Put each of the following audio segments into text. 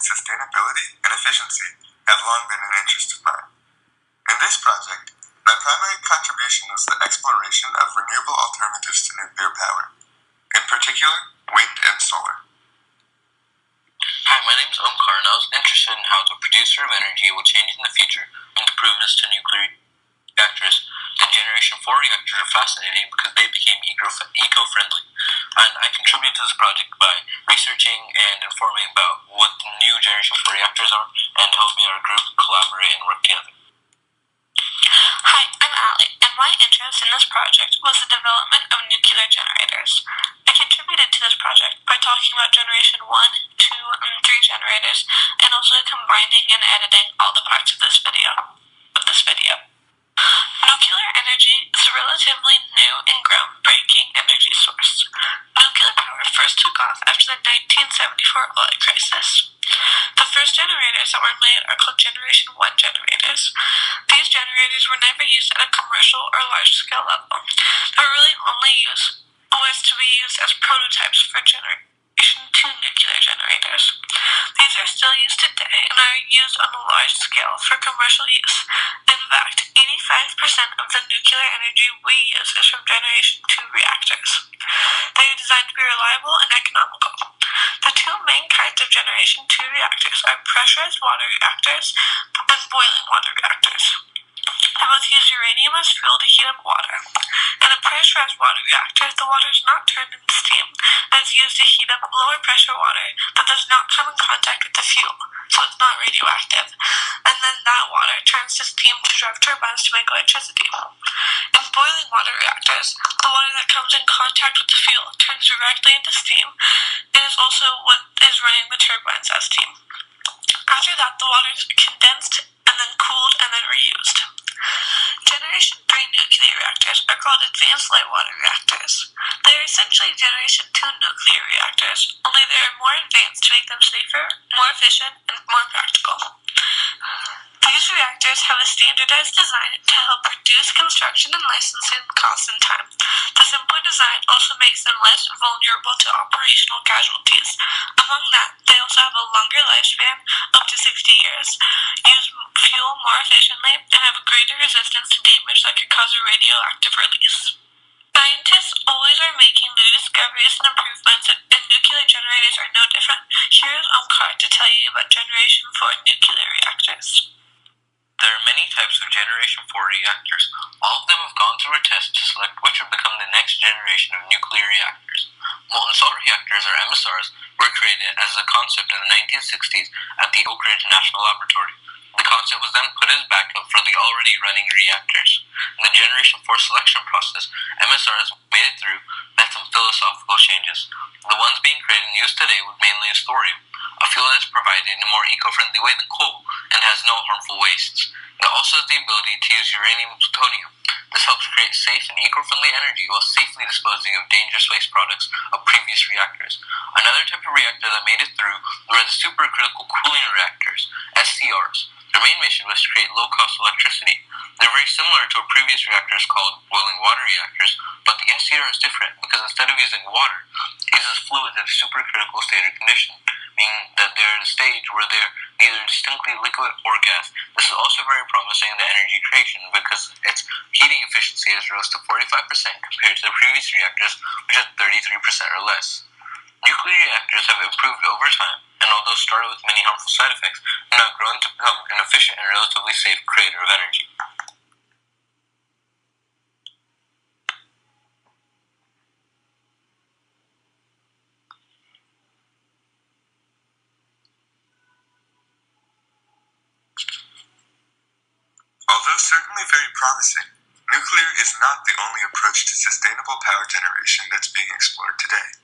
sustainability and efficiency have long been an interest of mine. In this project, my primary contribution was the exploration of renewable alternatives to nuclear power, in particular, wind and solar. Hi, my name is Omkar, and I was interested in how the producer of energy will change in the future with improvements to nuclear reactors. The Generation 4 reactors are fascinating because they became eco-friendly, and I contributed to this project by researching and informing about what the new Generation 4 reactors are and helping our group collaborate and work together. Hi, I'm Ali, and my interest in this project was the development of nuclear generators. I contributed to this project by talking about Generation 1, 2, and 3 generators, and also combining and editing all the parts of this video. Nuclear energy is a relatively new and groundbreaking energy source. Nuclear power first took off after the 1974 oil crisis. The first generators that were made are called Generation 1 generators. These generators were never used at a commercial or large-scale level. They were really only was to be used as prototypes for Generation 2 nuclear generators. These are still used today and are used on a large scale for commercial use. In fact, 85% of the nuclear energy we use is from Generation 2 reactors. They are designed to be reliable and economical. The two main kinds of Generation 2 reactors are pressurized water reactors and boiling water reactors. They both use uranium as fuel to heat up water. In a pressurized water reactor, the water is not turned into steam and is used to heat up lower pressure water that does not come in contact with the fuel, so it's not radioactive. And then that water turns to steam to drive turbines to make electricity. In boiling water reactors, the water that comes in contact with the fuel turns directly into steam. It is also what is running the turbines as steam. After that, the water is condensed and then cooled and then reused. Generation 3 nuclear reactors are called advanced light water reactors. They are essentially Generation 2 nuclear reactors, only they are more advanced to make them safer, more efficient, and more practical. These reactors have a standardized design to help reduce construction and licensing costs and time. The simpler design also makes them less vulnerable to operational casualties. Among that, they also have a longer lifespan, up to 60 years, use fuel more efficiently, and have a greater resistance to damage that could cause a radioactive release. Scientists always are making new discoveries and improvements, and nuclear generators are no different. Here is Omkar to tell you about Generation 4 nuclear reactors. There are many types of Generation 4 reactors. All of them have gone through a test to select which will become the next generation of nuclear reactors. Molten salt reactors, or MSRs, were created as a concept in the 1960s at the Oak Ridge National Laboratory. The concept was then put as backup for the already running reactors. In the Generation 4 selection process, MSRs made it through met some philosophical changes. The ones being created and used today would mainly use thorium, a fuel that is provided in a more eco-friendly way than coal and has no harmful wastes. It also has the ability to use uranium and plutonium. This helps create safe and eco-friendly energy while safely disposing of dangerous waste products of previous reactors. Another type of reactor that made it through were the supercritical cooling reactors, SCRs. Their main mission was to create low-cost electricity. They're very similar to a previous reactors called boiling water reactors, but the SCR is different because instead of using water, it uses fluids at a supercritical standard condition, meaning that they're at a stage where they're either distinctly liquid or gas. This is also very promising in the energy creation because its heating efficiency has rose to 45% compared to the previous reactors, which had 33% or less. Nuclear reactors have improved over time, and although started with many harmful side effects, have now grown to become an efficient and relatively safe creator of energy. Although certainly very promising, nuclear is not the only approach to sustainable power generation that's being explored today.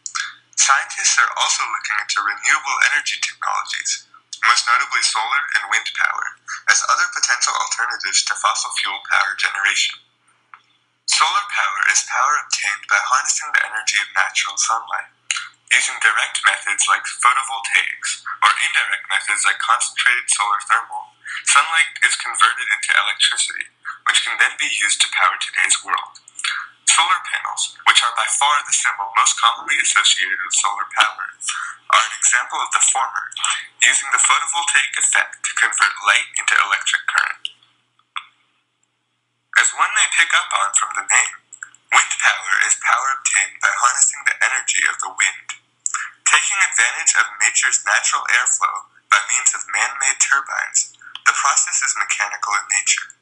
Scientists are also looking into renewable energy technologies, most notably solar and wind power, as other potential alternatives to fossil fuel power generation. Solar power is power obtained by harnessing the energy of natural sunlight. Using direct methods like photovoltaics or indirect methods like concentrated solar thermal, sunlight is converted into electricity, which can then be used to power today's world. Solar panels, which which are by far the symbol most commonly associated with solar power, are an example of the former, using the photovoltaic effect to convert light into electric current. As one may pick up on from the name, wind power is power obtained by harnessing the energy of the wind. Taking advantage of nature's natural airflow by means of man-made turbines, the process is mechanical in nature.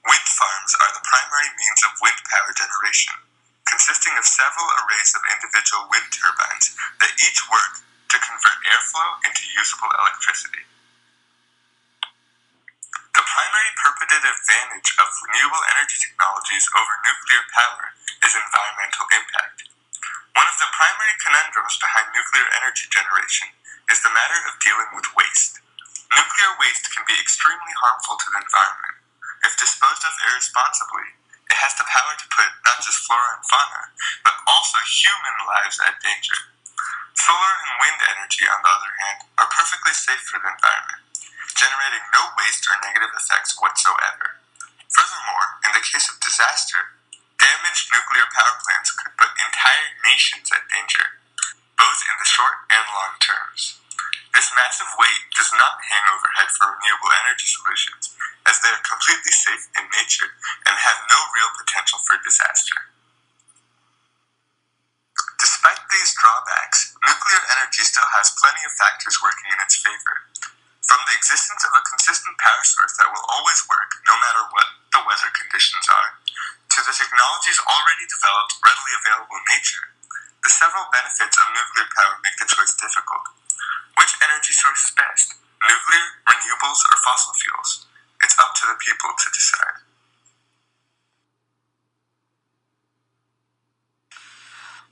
Wind farms are the primary means of wind power generation, consisting of several arrays of individual wind turbines that each work to convert airflow into usable electricity. The primary purported advantage of renewable energy technologies over nuclear power is environmental impact. One of the primary conundrums behind nuclear energy generation is the matter of dealing with waste. Nuclear waste can be extremely harmful to the environment. If disposed of irresponsibly, it has the power to put not just flora and fauna, but also human lives at danger. Solar and wind energy, on the other hand, are perfectly safe for the environment, generating no waste or negative effects whatsoever. Furthermore, in the case of disaster, damaged nuclear power plants could put entire nations at danger, both in the short and long terms. This massive weight does not hang overhead for renewable energy solutions, as they are completely safe in nature and have no real potential for disaster. Despite these drawbacks, nuclear energy still has plenty of factors working in its favor. From the existence of a consistent power source that will always work, no matter what the weather conditions are, to the technologies already developed readily available in nature, the several benefits of nuclear power make the choice difficult. Which energy source is best? Nuclear, renewables, or fossil fuels? It's up to the people to decide.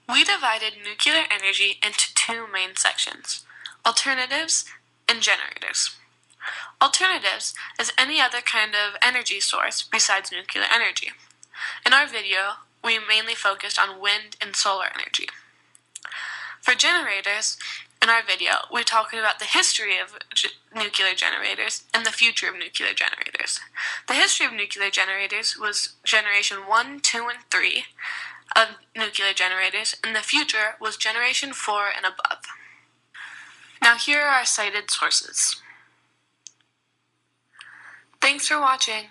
We divided nuclear energy into two main sections: alternatives and generators. Alternatives is any other kind of energy source besides nuclear energy. In our video, we mainly focused on wind and solar energy. For generators, in our video, we're talking about the history of nuclear generators and the future of nuclear generators. The history of nuclear generators was generation 1, 2, and 3 of nuclear generators, and the future was generation 4 and above. Now here are our cited sources. Thanks for watching.